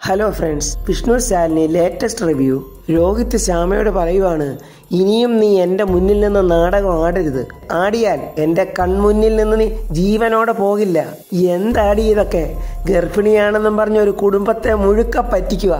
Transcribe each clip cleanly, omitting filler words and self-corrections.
Hello friends, Vishnu Shalini latest review. Rohit ശ്യാമയോട് പറയുവാണ്, ഇനിയും നീ എൻ്റെ മുന്നിൽ നിന്ന് നാടകം ആടരുത്. ആടിയാൽ എൻ്റെ കൺമുന്നിൽ നിന്ന് നീ ജീവനോടെ പോകില്ല. എന്താടി ഇതൊക്കെ? ഗർഭിണിയാണെന്നും പറഞ്ഞ ഒരു കുടുംബത്തെ മുഴുക്ക പറ്റിക്കുക.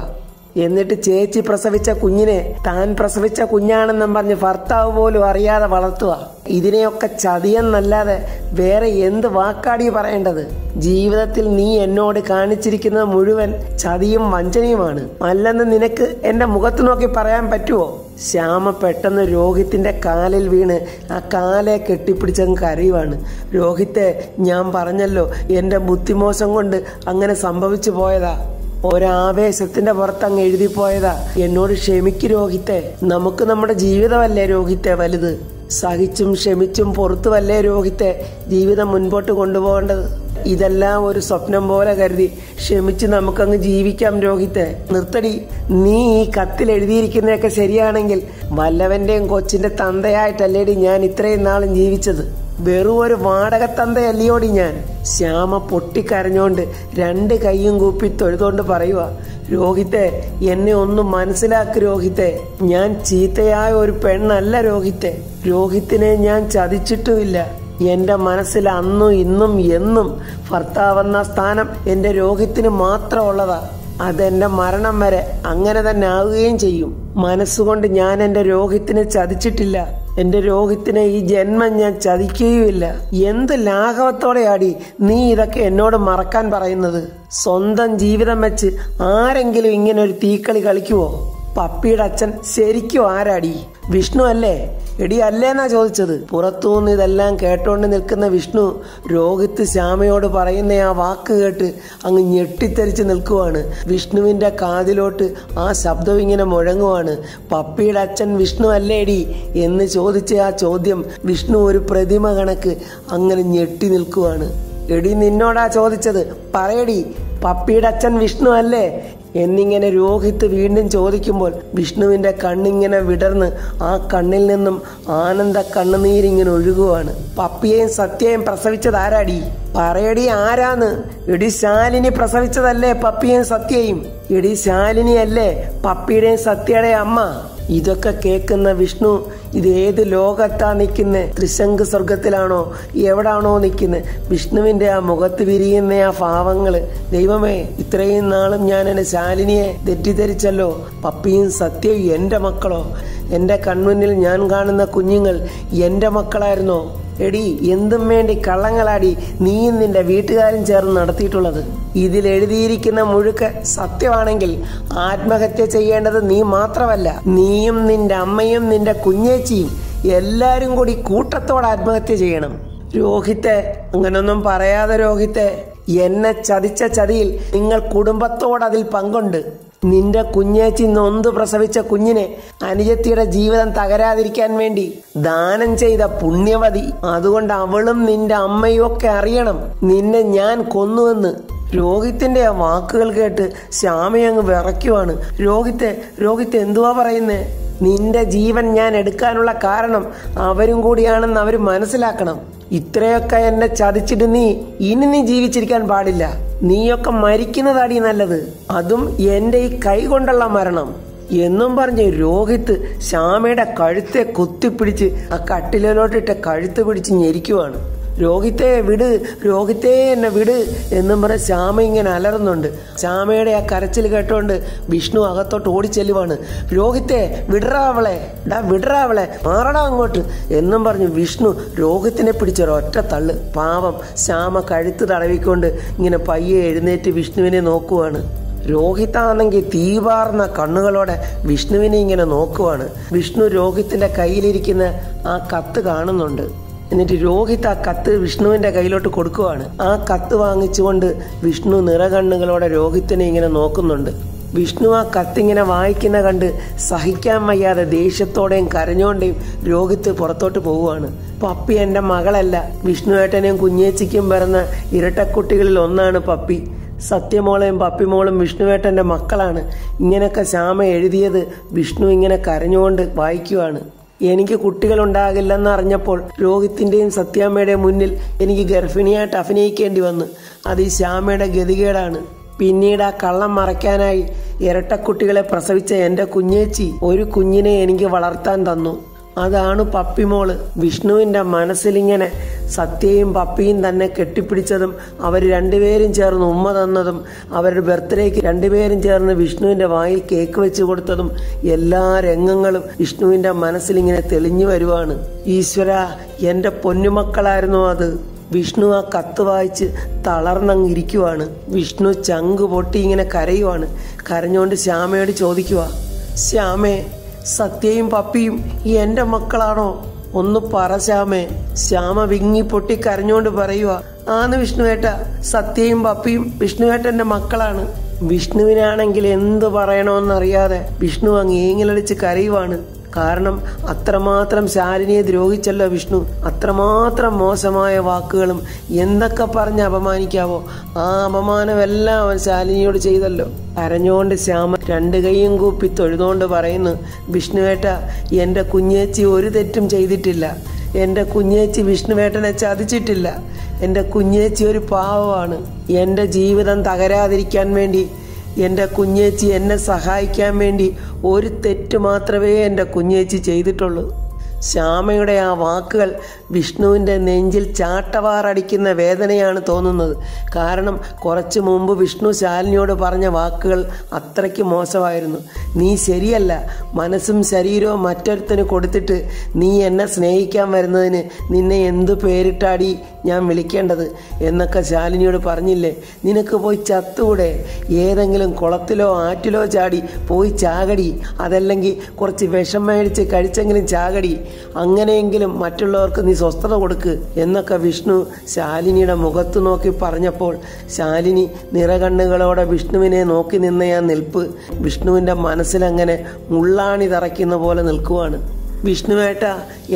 എന്നിട്ട് ചേച്ചി പ്രസവിച്ച കുഞ്ഞിനെ താൻ പ്രസവിച്ച കുഞ്ഞാണെന്നും പറഞ്ഞ് ഭർത്താവ് പോലും അറിയാതെ വളർത്തുക. ഇതിനെയൊക്കെ ചതിയെന്നല്ലാതെ വേറെ എന്ത് വാക്കാടി പറയേണ്ടത്? ജീവിതത്തിൽ നീ എന്നോട് കാണിച്ചിരിക്കുന്നത് മുഴുവൻ ചതിയും വഞ്ചനയുമാണ്. അല്ലെന്ന് നിനക്ക് എന്റെ മുഖത്ത് നോക്കി പറയാൻ പറ്റുമോ? ശ്യാമ പെട്ടെന്ന് രോഹിത്തിന്റെ കാലിൽ വീണ് ആ കാലെ കെട്ടിപ്പിടിച്ചങ്ങ് കരയുവാണ്. രോഹിത്തെ, ഞാൻ പറഞ്ഞല്ലോ, എന്റെ ബുദ്ധിമോശം കൊണ്ട് അങ്ങനെ സംഭവിച്ചു പോയതാ. ഒരാവേശത്തിന്റെ പുറത്തങ്ങ് എഴുതിപ്പോയതാ. എന്നോട് ക്ഷമിക്ക് രോഹിത്തെ. നമുക്ക് നമ്മുടെ ജീവിതമല്ലേ രോഹിത്തെ വലുത്. സഹിച്ചും ക്ഷമിച്ചും പുറത്തുവല്ലേ രോഹിത്തെ ജീവിതം മുൻപോട്ട് കൊണ്ടുപോകേണ്ടത്. ഇതെല്ലാം ഒരു സ്വപ്നം പോലെ കരുതി ക്ഷമിച്ച് നമുക്കങ്ങ് ജീവിക്കാം രോഹിത്തെ. നിർത്തടി. നീ ഈ കത്തിൽ എഴുതിയിരിക്കുന്നതൊക്കെ ശരിയാണെങ്കിൽ വല്ലവന്റെയും കൊച്ചിന്റെ തന്തയായിട്ടല്ലേടി ഞാൻ ഇത്രയും നാളും ജീവിച്ചത്. വെറും ഒരു വാടക തന്തയല്ലയോടി ഞാൻ. ശ്യാമ പൊട്ടിക്കരഞ്ഞോണ്ട് രണ്ട് കൈയും കൂപ്പി തൊഴുതോണ്ട് പറയുക, രോഹിത്തെ, എന്നെ ഒന്ന് മനസ്സിലാക്ക് രോഹിത്തെ. ഞാൻ ചീത്തയായ ഒരു പെണ്ണല്ല രോഹിത്തെ. രോഹിത്തിനെ ഞാൻ ചതിച്ചിട്ടുമില്ല. എന്റെ മനസ്സിൽ അന്നും ഇന്നും എന്നും ഭർത്താവെന്ന സ്ഥാനം എന്റെ രോഹിത്തിന് മാത്രമുള്ളതാ. അതെന്റെ മരണം വരെ അങ്ങനെ തന്നെ ആവുകയും ചെയ്യും. മനസ്സുകൊണ്ട് ഞാൻ എന്റെ രോഹിത്തിനെ ചതിച്ചിട്ടില്ല. എന്റെ രോഹിത്തിനെ ഈ ജന്മം ഞാൻ ചതിക്കുകയുമില്ല. എന്ത് ലാഘവത്തോടെയാടി നീ ഇതൊക്കെ എന്നോട് മറക്കാൻ പറയുന്നത്? സ്വന്തം ജീവിതം വെച്ച് ആരെങ്കിലും ഇങ്ങനെ ഒരു തീക്കളി കളിക്കുവോ? പപ്പിയുടെ അച്ഛൻ ശരിക്കും ആരാടി? വിഷ്ണു അല്ലേ? എടി അല്ലേന്നാ ചോദിച്ചത്. പുറത്തുനിന്ന് ഇതെല്ലാം കേട്ടോണ്ട് നിൽക്കുന്ന വിഷ്ണു രോഹിത് ശ്യാമയോട് പറയുന്ന ആ വാക്ക് കേട്ട് അങ്ങ് ഞെട്ടിത്തെറിച്ച് നിൽക്കുവാണ്. വിഷ്ണുവിന്റെ കാതിലോട്ട് ആ ശബ്ദം ഇങ്ങനെ മുഴങ്ങുവാണ്. പപ്പിയുടെ അച്ഛൻ വിഷ്ണു അല്ലേടി എന്ന് ചോദിച്ച ആ ചോദ്യം വിഷ്ണു ഒരു പ്രതിമ കണക്ക് അങ്ങനെ ഞെട്ടി നിൽക്കുവാണ്. എടി, നിന്നോടാ ചോദിച്ചത്, പറയടി, പപ്പിയുടെ അച്ഛൻ വിഷ്ണു അല്ലേ എന്നിങ്ങനെ രോഹിത് വീണ്ടും ചോദിക്കുമ്പോൾ വിഷ്ണുവിന്റെ കണ്ണിങ്ങനെ വിടർന്ന് ആ കണ്ണിൽ നിന്നും ആനന്ദ കണ്ണുനീരിങ്ങനെ ഒഴുകുവാണ്. പപ്പിയെയും സത്യയും പ്രസവിച്ചത് ആരാടി? പറയടി, ആരാന്ന്? എടി ശാലിനി പ്രസവിച്ചതല്ലേ പപ്പിയെയും സത്യയും? എടി ശാലിനി അല്ലേ പപ്പിയുടെയും സത്യയുടെയും അമ്മ? ഇതൊക്കെ കേൾക്കുന്ന വിഷ്ണു ഇതേത് ലോകത്താ നിൽക്കുന്നത്? ത്രിശങ്ക് സ്വർഗത്തിലാണോ എവിടാണോ നിൽക്കുന്നത്? വിഷ്ണുവിന്റെ ആ മുഖത്ത് വിരിയുന്ന ആ ഭാവങ്ങള്, ദൈവമേ, ഇത്രയും നാളും ഞാൻ എന്റെ ശാലിനിയെ തെറ്റിദ്ധരിച്ചല്ലോ. പപ്പിയും സത്യവും എന്റെ മക്കളോ? എന്റെ കൺമുന്നിൽ ഞാൻ കാണുന്ന കുഞ്ഞുങ്ങൾ എന്റെ മക്കളായിരുന്നോ? എടി, എന്തും വേണ്ടി കള്ളങ്ങളാടി നീയും നിന്റെ വീട്ടുകാരും ചേർന്ന് നടത്തിയിട്ടുള്ളത്. ഇതിൽ എഴുതിയിരിക്കുന്ന മുഴുക്ക സത്യമാണെങ്കിൽ ആത്മഹത്യ ചെയ്യേണ്ടത് നീ മാത്രമല്ല, നീയും നിന്റെ അമ്മയും നിന്റെ കുഞ്ഞേച്ചിയും എല്ലാരും കൂടി കൂട്ടത്തോടെ ആത്മഹത്യ ചെയ്യണം. രോഹിത്തെ, അങ്ങനൊന്നും പറയാതെ രോഹിത്തെ. എന്നെ ചതിച്ച ചതിയിൽ നിങ്ങൾ കുടുംബത്തോട് അതിൽ പങ്കുണ്ട്. നിന്റെ കുഞ്ഞേച്ചി നൊന്ത് പ്രസവിച്ച കുഞ്ഞിനെ അനുജത്തിയുടെ ജീവിതം തകരാതിരിക്കാൻ വേണ്ടി ദാനം ചെയ്ത പുണ്യവതി. അതുകൊണ്ട് അവളും നിന്റെ അമ്മയും ഒക്കെ അറിയണം നിന്നെ ഞാൻ കൊന്നുവെന്ന്. രോഹിത്തിന്റെ ആ വാക്കുകൾ കേട്ട് ശ്യാമയങ്ങ് വിറയ്ക്കുവാണ്. രോഹിത്തെ എന്തുവാ പറയുന്നേ? നിന്റെ ജീവൻ ഞാൻ എടുക്കാനുള്ള കാരണം അവരും കൂടിയാണെന്ന് അവര് മനസ്സിലാക്കണം. ഇത്രയൊക്കെ എന്നെ ചതിച്ചിട്ട് ഇനി നീ ജീവിച്ചിരിക്കാൻ പാടില്ല. നീയൊക്കെ മരിക്കുന്നതാടി നല്ലത്, അതും എന്റെ ഈ കൈ കൊണ്ടുള്ള മരണം എന്നും പറഞ്ഞ് രോഹിത് ശ്യാമയുടെ കഴുത്തെ കുത്തിപ്പിടിച്ച് ആ കട്ടിലോട്ടിട്ട് കഴുത്ത് പിടിച്ച് ഞെരിക്കുവാണ്. രോഹിത്തെ വിട്, രോഹിത്തെ എന്നെ വിട് എന്നും പറഞ്ഞ് ശ്യാമ ഇങ്ങനെ അലറുന്നുണ്ട്. ശ്യാമയുടെ ആ കരച്ചിൽ കേട്ടോണ്ട് വിഷ്ണു അകത്തോട്ട് ഓടിച്ചെല്ലുവാണ്. രോഹിത്തെ, വിടറാ അവളെ, വിടറാ അവളെ, മാറടാ അങ്ങോട്ട് എന്നും പറഞ്ഞ് വിഷ്ണു രോഹിത്തിനെ പിടിച്ചൊരൊറ്റ തള്ളു. പാവം ശ്യാമ കഴുത്ത് തടവിക്കൊണ്ട് ഇങ്ങനെ പയ്യെ എഴുന്നേറ്റ് വിഷ്ണുവിനെ നോക്കുവാണ്. രോഹിത്താണെങ്കിൽ തീവാർന്ന കണ്ണുകളോടെ വിഷ്ണുവിനെ ഇങ്ങനെ നോക്കുവാണ്. വിഷ്ണു രോഹിത്തിന്റെ കയ്യിലിരിക്കുന്ന ആ കത്ത് കാണുന്നുണ്ട്. എന്നിട്ട് രോഹിത് ആ കത്ത് വിഷ്ണുവിന്റെ കയ്യിലോട്ട് കൊടുക്കുവാണ്. ആ കത്ത് വാങ്ങിച്ചുകൊണ്ട് വിഷ്ണു നിറകണ്ണുകളോടെ രോഹിത്തിനെ ഇങ്ങനെ നോക്കുന്നുണ്ട്. വിഷ്ണു ആ കത്തിങ്ങനെ വായിക്കുന്ന കണ്ട് സഹിക്കാൻ വയ്യാതെ ദേഷ്യത്തോടെയും കരഞ്ഞോണ്ടെയും രോഹിത് പുറത്തോട്ട് പോവുകയാണ്. പപ്പി എന്റെ മകളല്ല, വിഷ്ണുവേട്ടനെയും കുഞ്ഞേച്ചിക്കും പിറന്ന ഇരട്ടക്കുട്ടികളിൽ ഒന്നാണ് പപ്പി. സത്യമോളെയും പപ്പിമോളും വിഷ്ണുവേട്ടന്റെ മക്കളാണ്. ഇങ്ങനെയൊക്കെ ശ്യാമ എഴുതിയത് വിഷ്ണു ഇങ്ങനെ കരഞ്ഞുകൊണ്ട് വായിക്കുവാണ്. എനിക്ക് കുട്ടികളുണ്ടാകില്ലെന്ന് അറിഞ്ഞപ്പോൾ രോഹിത്തിന്റെയും സത്യാമ്മയുടെയും മുന്നിൽ എനിക്ക് ഗർഭിണിയായിട്ട് അഭിനയിക്കേണ്ടി വന്നു. അത് ഈ ശ്യാമയുടെ ഗതികേടാണ്. പിന്നീട് ആ കള്ളം മറയ്ക്കാനായി ഇരട്ടക്കുട്ടികളെ പ്രസവിച്ച എൻ്റെ കുഞ്ഞേച്ചി ഒരു കുഞ്ഞിനെ എനിക്ക് വളർത്താൻ തന്നു. അതാണ് പപ്പിമോള്. വിഷ്ണുവിൻ്റെ മനസ്സിലിങ്ങനെ സത്യയും പപ്പിയും തന്നെ കെട്ടിപ്പിടിച്ചതും അവർ രണ്ടുപേരും ചേർന്ന് ഉമ്മ തന്നതും അവരുടെ ബർത്ത്ഡേക്ക് രണ്ടുപേരും ചേർന്ന് വിഷ്ണുവിൻ്റെ വായിൽ കേക്ക് വെച്ച് കൊടുത്തതും എല്ലാ രംഗങ്ങളും വിഷ്ണുവിൻ്റെ മനസ്സിലിങ്ങനെ തെളിഞ്ഞു വരുവാണ്. ഈശ്വര, എൻ്റെ പൊന്നുമക്കളായിരുന്നു അത്. വിഷ്ണു ആ കത്ത് വായിച്ച് തളർന്നങ്ങിരിക്കുവാണ്. വിഷ്ണു ചങ്ക് പൊട്ടി ഇങ്ങനെ കരയുവാണ്. കരഞ്ഞുകൊണ്ട് ശ്യാമയോട് ചോദിക്കുക, ശ്യാമേ, സത്യയും പപ്പിയും എൻ്റെ മക്കളാണോ? ഒന്ന് പറ ശ്യാമേ. ശ്യാമ വിങ്ങി പൊട്ടി കരഞ്ഞുകൊണ്ട് പറയുക, ആന്ന് വിഷ്ണുവേട്ട, സത്യയും പപ്പിയും വിഷ്ണുവേട്ടൻ്റെ മക്കളാണ്. വിഷ്ണുവിനാണെങ്കിൽ എന്ത് പറയണമെന്നറിയാതെ വിഷ്ണു അങ്ങ് ഏങ്ങിലടിച്ച് കരയുവാണ്. കാരണം അത്രമാത്രം ശാലിനിയെ ദ്രോഹിച്ചല്ലോ വിഷ്ണു. അത്രമാത്രം മോശമായ വാക്കുകളും എന്തൊക്കെ പറഞ്ഞ് അപമാനിക്കാവോ ആ അപമാനമെല്ലാം അവൻ ശാലിനിയോട് ചെയ്തല്ലോ. കരഞ്ഞോണ്ട് ശ്യാമ രണ്ട് കൈയും കൂപ്പി തൊഴുതുകൊണ്ട് പറയുന്നു, വിഷ്ണുവേട്ട, എൻ്റെ കുഞ്ഞേച്ചി ഒരു തെറ്റും ചെയ്തിട്ടില്ല. എൻ്റെ കുഞ്ഞേച്ചി വിഷ്ണുവേട്ടനെ ചതിച്ചിട്ടില്ല. എൻ്റെ കുഞ്ഞേച്ചി ഒരു പാവമാണ്. എൻ്റെ ജീവിതം തകരാതിരിക്കാൻ വേണ്ടി എൻ്റെ കുഞ്ഞേച്ചി എന്നെ സഹായിക്കാൻ വേണ്ടി ഒരു തെറ്റ് മാത്രമേ എൻ്റെ കുഞ്ഞേച്ചി ചെയ്തിട്ടുള്ളൂ. ശ്യാമയുടെ ആ വാക്കുകൾ വിഷ്ണുവിൻ്റെ നെഞ്ചിൽ ചാട്ടവാറടിക്കുന്ന വേദനയാണ് തോന്നുന്നത്. കാരണം കുറച്ചു മുമ്പ് വിഷ്ണു ശാലിനിയോട് പറഞ്ഞ വാക്കുകൾ അത്രയ്ക്ക് മോശമായിരുന്നു. നീ ശരിയല്ല, മനസ്സും ശരീരവും മറ്റൊരുത്തന് കൊടുത്തിട്ട് നീ എന്നെ സ്നേഹിക്കാൻ വരുന്നതിന് നിന്നെ എന്തു പേരിട്ടാടി ഞാൻ വിളിക്കേണ്ടത് എന്നൊക്കെ ശാലിനിയോട് പറഞ്ഞില്ലേ? നിനക്ക് പോയി ചത്തൂടെ? ഏതെങ്കിലും കുളത്തിലോ ആറ്റിലോ ചാടി പോയി ചാകടി. അതല്ലെങ്കിൽ കുറച്ച് വിഷം മേടിച്ച് കഴിച്ചെങ്കിലും ചാകടി. അങ്ങനെയെങ്കിലും മറ്റുള്ളവർക്ക് നീ സ്വസ്ഥത കൊടുക്ക് എന്നൊക്കെ വിഷ്ണു ശാലിനിയുടെ മുഖത്ത് നോക്കി പറഞ്ഞപ്പോൾ ശാലിനി നിറകണ്ണുകളോടെ വിഷ്ണുവിനെ നോക്കി നിന്ന ആ നിൽപ്പ് വിഷ്ണുവിൻ്റെ മനസ്സിലങ്ങനെ മുള്ളാണി തറയ്ക്കുന്ന പോലെ നിൽക്കുവാണ്. വിഷ്ണുവേട്ട,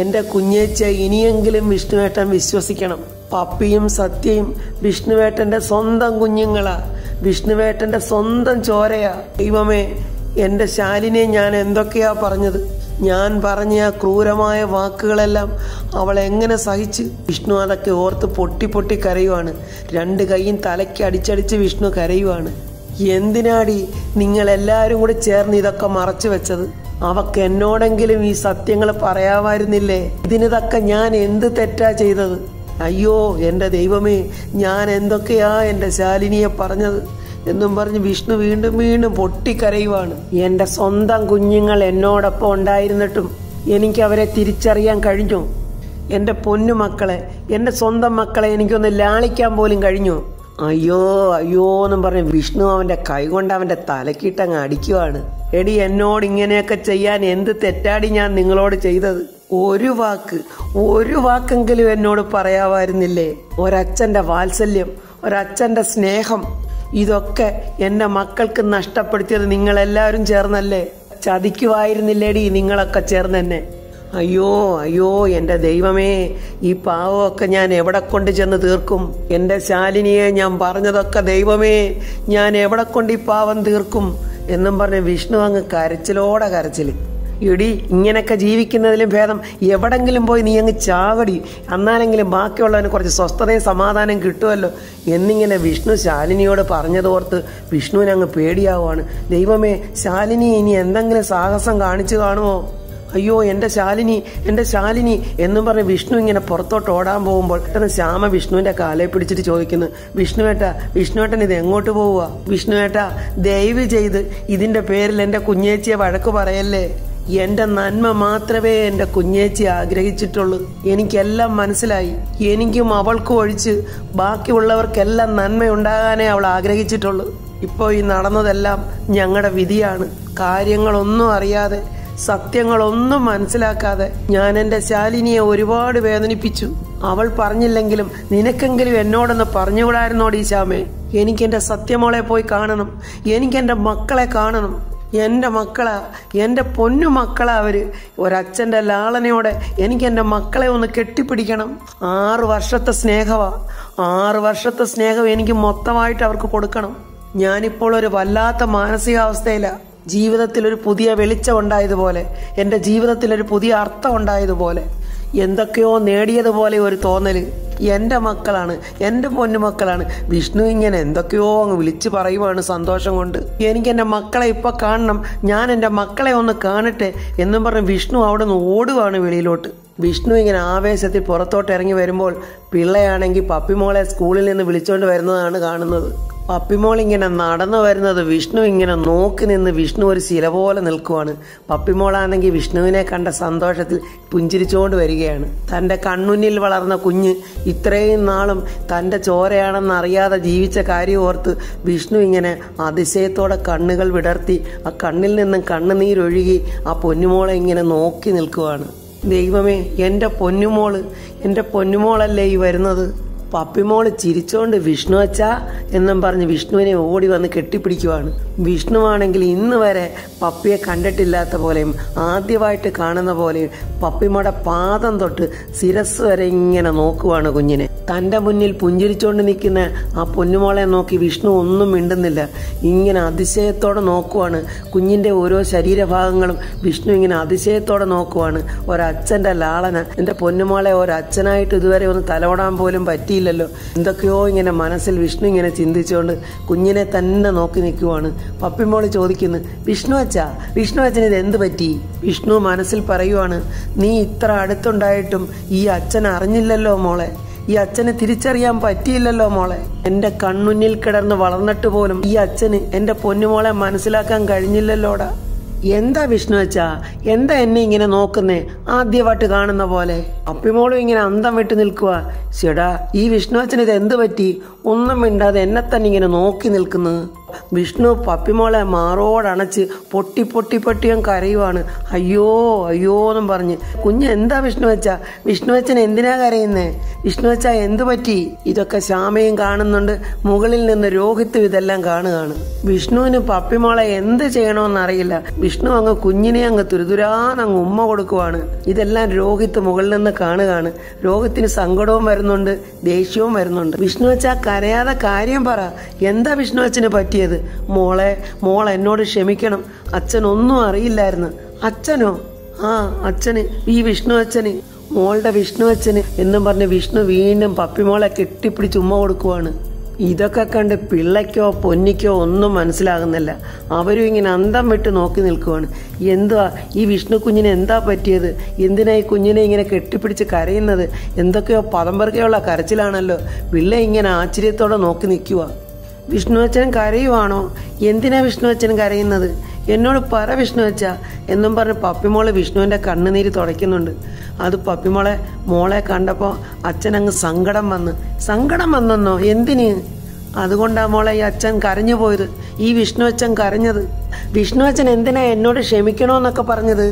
എൻ്റെ കുഞ്ഞേച്ച ഇനിയെങ്കിലും വിഷ്ണുവേട്ടൻ വിശ്വസിക്കണം. പപ്പിയും സത്യയും വിഷ്ണുവേട്ടൻ്റെ സ്വന്തം കുഞ്ഞുങ്ങളാ, വിഷ്ണുവേട്ടൻ്റെ സ്വന്തം ചോരയാ. ദൈവമേ, എൻ്റെ ശാലിനിയെ ഞാൻ എന്തൊക്കെയാ പറഞ്ഞത്? ഞാൻ പറഞ്ഞ ആ ക്രൂരമായ വാക്കുകളെല്ലാം അവൾ എങ്ങനെ സഹിച്ച്? വിഷ്ണു അതൊക്കെ ഓർത്ത് പൊട്ടി പൊട്ടി കരയുവാണ്. രണ്ട് കൈയും തലയ്ക്ക് അടിച്ചടിച്ച് വിഷ്ണു കരയുവാണ്. എന്തിനാടി നിങ്ങളെല്ലാവരും കൂടി ചേർന്ന് ഇതൊക്കെ മറച്ചു വെച്ചത്? അവക്ക് എന്നോടെങ്കിലും ഈ സത്യങ്ങൾ പറയാമായിരുന്നില്ലേ? ഇതിനിതൊക്കെ ഞാൻ എന്ത് തെറ്റാ ചെയ്തത്? അയ്യോ എൻ്റെ ദൈവമേ, ഞാൻ എന്തൊക്കെയാ എൻ്റെ ശാലിനിയെ പറഞ്ഞത് എന്നും പറഞ്ഞ് വിഷ്ണു വീണ്ടും വീണ്ടും പൊട്ടിക്കരയുവാണ്. എൻ്റെ സ്വന്തം കുഞ്ഞുങ്ങൾ എന്നോടൊപ്പം ഉണ്ടായിരുന്നിട്ടും എനിക്ക് അവരെ തിരിച്ചറിയാൻ കഴിഞ്ഞു? എൻ്റെ പൊന്നു മക്കളെ, എൻ്റെ സ്വന്തം മക്കളെ എനിക്കൊന്ന് ലാളിക്കാൻ പോലും കഴിഞ്ഞു? അയ്യോ അയ്യോ എന്നും പറഞ്ഞ് വിഷ്ണു അവൻ്റെ കൈകൊണ്ട് അവൻ്റെ തലക്കിട്ടങ്ങ് അടിക്കുവാണ്. എടി, എന്നോട് ഇങ്ങനെയൊക്കെ ചെയ്യാൻ എന്ത് തെറ്റാടി ഞാൻ നിങ്ങളോട് ചെയ്തത്? ഒരു വാക്കെങ്കിലും എന്നോട് പറയാമായിരുന്നില്ലേ? ഒരച്ഛൻ്റെ വാത്സല്യം, ഒരച്ഛൻ്റെ സ്നേഹം, ഇതൊക്കെ എൻ്റെ മക്കൾക്ക് നഷ്ടപ്പെടുത്തിയത് നിങ്ങളെല്ലാവരും ചേർന്നല്ലേ? ചതിക്കുമായിരുന്നില്ലേടി നിങ്ങളൊക്കെ ചേർന്നെന്നെ? അയ്യോ അയ്യോ എൻ്റെ ദൈവമേ, ഈ പാവമൊക്കെ ഞാൻ എവിടെ കൊണ്ട് ചെന്ന് തീർക്കും? എൻ്റെ ശാലിനിയെ ഞാൻ പറഞ്ഞതൊക്കെ ദൈവമേ, ഞാൻ എവിടെ കൊണ്ട് ഈ പാവം തീർക്കും എന്നും പറഞ്ഞ് വിഷ്ണു അങ്ങ് കരച്ചിലോടെ കരച്ചിൽ. ഇടി, ഇങ്ങനെയൊക്കെ ജീവിക്കുന്നതിലും ഭേദം എവിടെങ്കിലും പോയി നീ അങ്ങ് ചാവടി, എന്നാലെങ്കിലും ബാക്കിയുള്ളവന് കുറച്ച് സ്വസ്ഥതയും സമാധാനം കിട്ടുമല്ലോ എന്നിങ്ങനെ വിഷ്ണു ശാലിനിയോട് പറഞ്ഞതോർത്ത് വിഷ്ണുവിന് അങ്ങ് പേടിയാവുകയാണ്. ദൈവമേ, ശാലിനി ഇനി എന്തെങ്കിലും സാഹസം കാണിച്ചു കാണുമോ? അയ്യോ എൻ്റെ ശാലിനി എന്നും പറഞ്ഞ് വിഷ്ണു ഇങ്ങനെ പുറത്തോട്ട് ഓടാൻ പോകുമ്പോൾ പെട്ടെന്ന് ശ്യാമ വിഷ്ണുവിൻ്റെ കാലെ പിടിച്ചിട്ട് ചോദിക്കുന്നു, വിഷ്ണുവേട്ടൻ ഇത് എങ്ങോട്ട് പോവുക? വിഷ്ണുവേട്ട, ദയവ് ചെയ്ത് ഇതിൻ്റെ പേരിൽ എൻ്റെ കുഞ്ഞേച്ചിയെ വഴക്ക് പറയല്ലേ. എൻ്റെ നന്മ മാത്രമേ എൻ്റെ കുഞ്ഞേച്ചി ആഗ്രഹിച്ചിട്ടുള്ളൂ. എനിക്കെല്ലാം മനസ്സിലായി. എനിക്കും അവൾക്കും ഒഴിച്ച് ബാക്കിയുള്ളവർക്കെല്ലാം നന്മയുണ്ടാകാനേ അവൾ ആഗ്രഹിച്ചിട്ടുള്ളൂ. ഇപ്പോൾ ഈ നടന്നതെല്ലാം ഞങ്ങളുടെ വിധിയാണ്. കാര്യങ്ങളൊന്നും അറിയാതെ, സത്യങ്ങളൊന്നും മനസ്സിലാക്കാതെ ഞാൻ എൻ്റെ ശാലിനിയെ ഒരുപാട് വേദനിപ്പിച്ചു. അവൾ പറഞ്ഞില്ലെങ്കിലും നിനക്കെങ്കിലും എന്നോടൊന്ന് പറഞ്ഞുകൂടായിരുന്നോടി ശ്യാമേ? എനിക്കെൻ്റെ സത്യമോളെ പോയി കാണണം. എനിക്കെൻ്റെ മക്കളെ കാണണം. എൻ്റെ മക്കളാ, എൻ്റെ പൊന്നു മക്കളാ അവര്. ഒരച്ഛൻ്റെ ലാളനയോടെ എനിക്കെൻ്റെ മക്കളെ ഒന്ന് കെട്ടിപ്പിടിക്കണം. 6 വർഷത്തെ സ്നേഹമാ. 6 വർഷത്തെ സ്നേഹം എനിക്ക് മൊത്തമായിട്ട് അവർക്ക് കൊടുക്കണം. ഞാനിപ്പോൾ ഒരു വല്ലാത്ത മാനസികാവസ്ഥയിലാണ്. ജീവിതത്തിൽ ഒരു പുതിയ വെളിച്ചം ഉണ്ടായതുപോലെ, എൻ്റെ ജീവിതത്തിൽ ഒരു പുതിയ അർത്ഥം ഉണ്ടായതുപോലെ. എന്തൊക്കെയോ നേടിയതുപോലെ ഒരു തോന്നല്. എൻ്റെ മക്കളാണ്, എൻ്റെ പൊന്നുമക്കളാണ്. വിഷ്ണു ഇങ്ങനെ എന്തൊക്കെയോ അങ്ങ് വിളിച്ചു പറയുവാണ് സന്തോഷം കൊണ്ട്. എനിക്ക് എൻ്റെ മക്കളെ ഇപ്പൊ കാണണം, ഞാൻ എൻ്റെ മക്കളെ ഒന്ന് കാണട്ടെ എന്നും പറഞ്ഞ് വിഷ്ണു അവിടെ നിന്ന് ഓടുവാണ് വെളിയിലോട്ട്. വിഷ്ണു ഇങ്ങനെ ആവേശത്തിൽ പുറത്തോട്ട് ഇറങ്ങി വരുമ്പോൾ പിള്ളയാണെങ്കിൽ പപ്പിമോളെ സ്കൂളിൽ നിന്ന് വിളിച്ചോണ്ട് വരുന്നതാണ് കാണുന്നത്. പപ്പിമോൾ ഇങ്ങനെ നടന്നു വരുന്നത് വിഷ്ണു ഇങ്ങനെ നോക്കി നിന്ന് വിഷ്ണു ഒരു ശില പോലെ നിൽക്കുവാണ്. പപ്പിമോളാണെങ്കിൽ വിഷ്ണുവിനെ കണ്ട സന്തോഷത്തിൽ പുഞ്ചിരിച്ചുകൊണ്ട് വരികയാണ്. തൻ്റെ കൺമുന്നിൽ വളർന്ന കുഞ്ഞ് ഇത്രയും നാളും തൻ്റെ ചോരയാണെന്ന് അറിയാതെ ജീവിച്ച കാര്യം ഓർത്ത് വിഷ്ണു ഇങ്ങനെ അതിശയത്തോടെ കണ്ണുകൾ വിടർത്തി ആ കണ്ണിൽ നിന്നും കണ്ണുനീരൊഴുകി ആ പൊന്നുമോളെ ഇങ്ങനെ നോക്കി നിൽക്കുവാണ്. ദൈവമേ, എൻ്റെ പൊന്നുമോളല്ലേ ഈ വരുന്നത്. പപ്പിമോള് ചിരിച്ചോണ്ട് വിഷ്ണു അച്ഛാ എന്നും പറഞ്ഞ് വിഷ്ണുവിനെ ഓടി വന്ന് കെട്ടിപ്പിടിക്കുവാണ്. വിഷ്ണുവാണെങ്കിൽ ഇന്ന് വരെ പപ്പിയെ കണ്ടിട്ടില്ലാത്ത പോലെയും ആദ്യമായിട്ട് കാണുന്ന പോലെയും പപ്പിമോടെ പാദം തൊട്ട് ശിരസ് വരെ ഇങ്ങനെ നോക്കുവാണ് കുഞ്ഞിനെ. തൻ്റെ മുന്നിൽ പുഞ്ചിരിച്ചോണ്ട് നിൽക്കുന്ന ആ പൊന്നുമോളെ നോക്കി വിഷ്ണു ഒന്നും മിണ്ടുന്നില്ല. ഇങ്ങനെ അതിശയത്തോടെ നോക്കുവാണ്. കുഞ്ഞിൻ്റെ ഓരോ ശരീരഭാഗങ്ങളും വിഷ്ണു ഇങ്ങനെ അതിശയത്തോടെ നോക്കുവാണ്. ഒരച്ഛൻ്റെ ലാളന. എൻ്റെ പൊന്നുമോളെ ഒരച്ഛനായിട്ട് ഇതുവരെ ഒന്ന് തലോടാൻ പോലും പറ്റിയില്ലല്ലോ. എന്തൊക്കെയോ ഇങ്ങനെ മനസ്സിൽ വിഷ്ണു ഇങ്ങനെ ചിന്തിച്ചുകൊണ്ട് കുഞ്ഞിനെ തന്നെ നോക്കി നിൽക്കുവാണ്. പപ്പിമോള് ചോദിക്കുന്നു, വിഷ്ണു അച്ഛന് ഇത് എന്ത് പറ്റി? വിഷ്ണു മനസ്സിൽ പറയുവാണ്, നീ ഇത്ര അടുത്തുണ്ടായിട്ടും ഈ അച്ഛൻ അറിഞ്ഞില്ലല്ലോ മോളെ, ഈ അച്ഛന് തിരിച്ചറിയാൻ പറ്റിയില്ലല്ലോ മോളെ. എന്റെ കൺമുന്നിൽ കിടന്ന് വളർന്നിട്ട് പോലും ഈ അച്ഛന് എന്റെ പൊന്നുമോളെ മനസ്സിലാക്കാൻ കഴിഞ്ഞില്ലല്ലോടാ. എന്താ വിഷ്ണു അച്ഛാ, എന്താ എന്നെ ഇങ്ങനെ നോക്കുന്നേ ആദ്യമായിട്ട് കാണുന്ന പോലെ? പപ്പിമോളും ഇങ്ങനെ അന്തം വിട്ട് നിൽക്കുക. ചേടാ, ഈ വിഷ്ണു അച്ഛന് ഇത് എന്ത് പറ്റി? ഒന്നും മിണ്ടാതെ എന്നെ തന്നെ ഇങ്ങനെ നോക്കി നിൽക്കുന്നു. വിഷ്ണു പപ്പിമോളെ മാറോടണച്ച് പൊട്ടി പൊട്ടി പൊട്ടിയും കരയുവാണ്. അയ്യോ അയ്യോ എന്നും പറഞ്ഞ്. കുഞ്ഞ് എന്താ വിഷ്ണു അച്ഛൻ എന്തിനാ കരയുന്നേ? വിഷ്ണു അച്ഛാ എന്ത് പറ്റി? ഇതൊക്കെ ശ്യാമയും കാണുന്നുണ്ട്. മുകളിൽ നിന്ന് രോഹിത്തും ഇതെല്ലാം കാണുകയാണ്. വിഷ്ണുവിന് പപ്പിമോളെ എന്ത് ചെയ്യണമെന്നറിയില്ല. വിഷ്ണു അങ്ങ് കുഞ്ഞിനെ അങ്ങ് തുരുതുരാന്നങ്ങ് ഉമ്മ കൊടുക്കുവാണ്. ഇതെല്ലാം രോഹിത്ത് മുകളിൽ നിന്ന് കാണുകയാണ്. രോഹിത്തിന് സങ്കടവും വരുന്നുണ്ട്, ദേഷ്യവും വരുന്നുണ്ട്. വിഷ്ണു അച്ഛാ കരയാതെ കാര്യം പറ, എന്താ വിഷ്ണു അച്ഛന് പറ്റിയത്? മോൾ എന്നോട് ക്ഷമിക്കണം, അച്ഛനൊന്നും അറിയില്ലായിരുന്നു. അച്ഛനോ? ആ അച്ഛന്, ഈ വിഷ്ണു അച്ഛന്, മോളുടെ വിഷ്ണു അച്ഛന് എന്നും പറഞ്ഞ് വിഷ്ണു വീണ്ടും പപ്പിമോളെ കെട്ടിപ്പിടിച്ച് ഉമ്മ കൊടുക്കുവാണ്. ഇതൊക്കെ കണ്ട് പിള്ളയ്ക്കോ പൊന്നിക്കോ ഒന്നും മനസ്സിലാകുന്നില്ല. അവരും ഇങ്ങനെ അന്തം വിട്ട് നോക്കി നിൽക്കുവാണ്. എന്തുവാ ഈ വിഷ്ണു കുഞ്ഞിന് എന്താ പറ്റിയത്? എന്തിനാ ഈ കുഞ്ഞിനെ ഇങ്ങനെ കെട്ടിപ്പിടിച്ച് കരയുന്നത്? എന്തൊക്കെയോ പദംപറക്കെയുള്ള കരച്ചിലാണല്ലോ. പിള്ള ഇങ്ങനെ ആശ്ചര്യത്തോടെ നോക്കി നിൽക്കുക. വിഷ്ണു അച്ഛൻ കരയുവാണോ? എന്തിനാ വിഷ്ണു അച്ഛൻ കരയുന്നത്? എന്നോട് പറ വിഷ്ണു അച്ഛ എന്നും പറഞ്ഞ് പപ്പിമോള് വിഷ്ണുവിൻ്റെ കണ്ണുനീര് തുടയ്ക്കുന്നുണ്ട്. അത് മോളെ കണ്ടപ്പോൾ അച്ഛനങ്ങ് സങ്കടം വന്നെന്നോ? എന്തിന്? അതുകൊണ്ടാ മോളെ ഈ അച്ഛൻ കരഞ്ഞു പോയത്, ഈ വിഷ്ണു അച്ഛൻ കരഞ്ഞത്. വിഷ്ണു അച്ഛൻ എന്തിനാ എന്നോട് ക്ഷമിക്കണോന്നൊക്കെ പറഞ്ഞത്?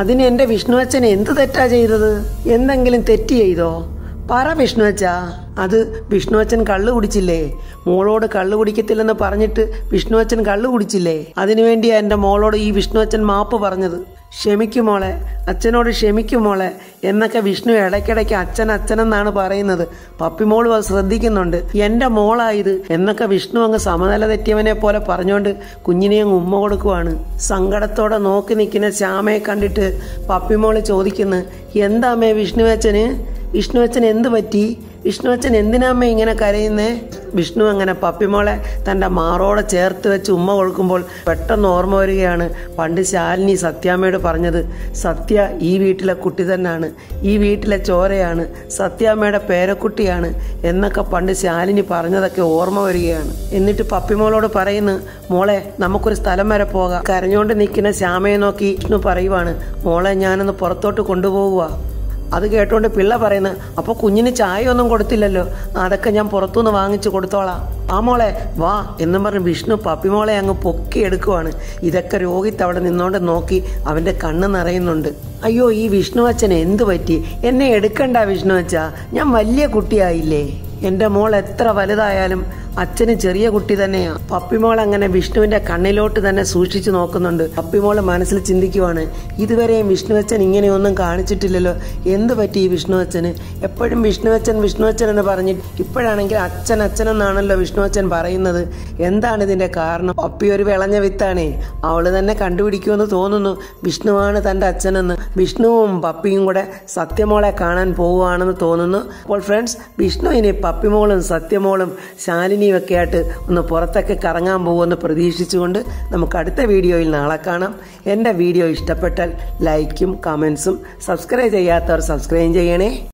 അതിന് എൻ്റെ വിഷ്ണു അച്ഛൻ എന്ത് തെറ്റാ ചെയ്തത്? എന്തെങ്കിലും തെറ്റ് ചെയ്തോ? പറ വിഷ്ണു അച്ഛാ. അത് വിഷ്ണു അച്ഛൻ കള്ളു കുടിച്ചില്ലേ? മോളോട് കള്ളു കുടിക്കത്തില്ലെന്ന് പറഞ്ഞിട്ട് വിഷ്ണു അച്ഛൻ കള്ളു കുടിച്ചില്ലേ? അതിനുവേണ്ടിയാ എൻ്റെ മോളോട് ഈ വിഷ്ണു അച്ഛൻ മാപ്പ് പറഞ്ഞത്. ക്ഷമിക്കുമോളെ, അച്ഛനോട് ക്ഷമിക്കുമോളെ എന്നൊക്കെ വിഷ്ണു ഇടയ്ക്കിടയ്ക്ക് അച്ഛനെന്നാണ് പറയുന്നത്. പപ്പിമോളും അത് ശ്രദ്ധിക്കുന്നുണ്ട്. എൻ്റെ മോളായത് എന്നൊക്കെ വിഷ്ണു അങ്ങ് സമനില തെറ്റിയവനെ പോലെ പറഞ്ഞുകൊണ്ട് കുഞ്ഞിനെ അങ്ങ് ഉമ്മ കൊടുക്കുവാണ്. സങ്കടത്തോടെ നോക്കി നിൽക്കുന്ന ശ്യാമയെ കണ്ടിട്ട് പപ്പിമോള് ചോദിക്കുന്നു, എന്താമ്മേ വിഷ്ണു അച്ഛൻ എന്ത് പറ്റി? വിഷ്ണു അച്ഛൻ എന്തിനാമ്മ ഇങ്ങനെ കരയുന്നേ? വിഷ്ണു അങ്ങനെ പപ്പിമോളെ തൻ്റെ മാറോടെ ചേർത്ത് വെച്ച് ഉമ്മ കൊടുക്കുമ്പോൾ പെട്ടെന്ന് ഓർമ്മ വരികയാണ് പണ്ട് ശാലിനി സത്യാമ്മയോട് പറഞ്ഞത്. സത്യ ഈ വീട്ടിലെ കുട്ടി തന്നെയാണ്, ഈ വീട്ടിലെ ചോരയാണ്, സത്യാമ്മയുടെ പേരക്കുട്ടിയാണ് എന്നൊക്കെ പണ്ട് ശാലിനി പറഞ്ഞതൊക്കെ ഓർമ്മ വരികയാണ്. എന്നിട്ട് പപ്പിമോളോട് പറയുന്നു, മോളെ നമുക്കൊരു സ്ഥലം വരെ പോകാം. കരഞ്ഞോണ്ട് നിൽക്കുന്ന ശ്യാമയെ നോക്കി വിഷ്ണു പറയുവാണ്, മോളെ ഞാനൊന്ന് പുറത്തോട്ട് കൊണ്ടുപോകുക. അത് കേട്ടോണ്ട് പിള്ള പറയുന്നു, അപ്പോൾ കുഞ്ഞിന് ചായ ഒന്നും കൊടുത്തില്ലല്ലോ, അതൊക്കെ ഞാൻ പുറത്തുനിന്ന് വാങ്ങിച്ചു കൊടുത്തോളാം. ആ മോളെ വാ എന്നും പറഞ്ഞ് വിഷ്ണു പപ്പിമോളെ അങ്ങ് പൊക്കിയെടുക്കുവാണ്. ഇതൊക്കെ രോഹിത്ത് അവിടെ നിന്നോണ്ട് നോക്കി അവൻ്റെ കണ്ണ് നിറയുന്നുണ്ട്. അയ്യോ ഈ വിഷ്ണു അച്ഛന് എന്ത് പറ്റി? എന്നെ എടുക്കണ്ട വിഷ്ണു അച്ഛാ, ഞാൻ വലിയ കുട്ടിയായില്ലേ. എൻ്റെ മോൾ എത്ര വലുതായാലും അച്ഛന് ചെറിയ കുട്ടി തന്നെയാ. പപ്പിമോൾ അങ്ങനെ വിഷ്ണുവിന്റെ കണ്ണിലോട്ട് തന്നെ സൂക്ഷിച്ചു നോക്കുന്നുണ്ട്. പപ്പിമോള് മനസ്സിൽ ചിന്തിക്കുവാണ്, ഇതുവരെയും വിഷ്ണുവച്ചൻ ഇങ്ങനെയൊന്നും കാണിച്ചിട്ടില്ലല്ലോ, എന്ത് പറ്റി ഈ വിഷ്ണുവച്ചന്? എപ്പോഴും വിഷ്ണുവച്ചൻ വിഷ്ണുവച്ചൻ എന്ന് പറഞ്ഞിട്ട് ഇപ്പോഴാണെങ്കിൽ അച്ഛൻ അച്ഛൻ എന്നാണല്ലോ വിഷ്ണുവച്ചൻ പറയുന്നത്. എന്താണ് ഇതിന്റെ കാരണം? പപ്പി ഒരു വിളഞ്ഞ വിത്താണേ. അവള് തന്നെ കണ്ടുപിടിക്കുമെന്ന് തോന്നുന്നു വിഷ്ണുവാണ് തന്റെ അച്ഛനെന്ന്. വിഷ്ണുവും പപ്പിയും കൂടെ സത്യമോളെ കാണാൻ പോവുകയാണെന്ന് തോന്നുന്നു. അപ്പോൾ ഫ്രണ്ട്സ്, വിഷ്ണു ഇനി പപ്പിമോളും സത്യമോളും ശാലിനിയും ഒക്കെ ആയിട്ട് ഒന്ന് പുറത്തൊക്കെ കറങ്ങാൻ പോകുമെന്ന് പ്രതീക്ഷിച്ചുകൊണ്ട് നമുക്ക് അടുത്ത വീഡിയോയിൽ നാളെ കാണാം. എൻ്റെ വീഡിയോ ഇഷ്ടപ്പെട്ടാൽ ലൈക്കും കമൻസും, സബ്സ്ക്രൈബ് ചെയ്യാത്തവർ സബ്സ്ക്രൈബ് ചെയ്യണേ.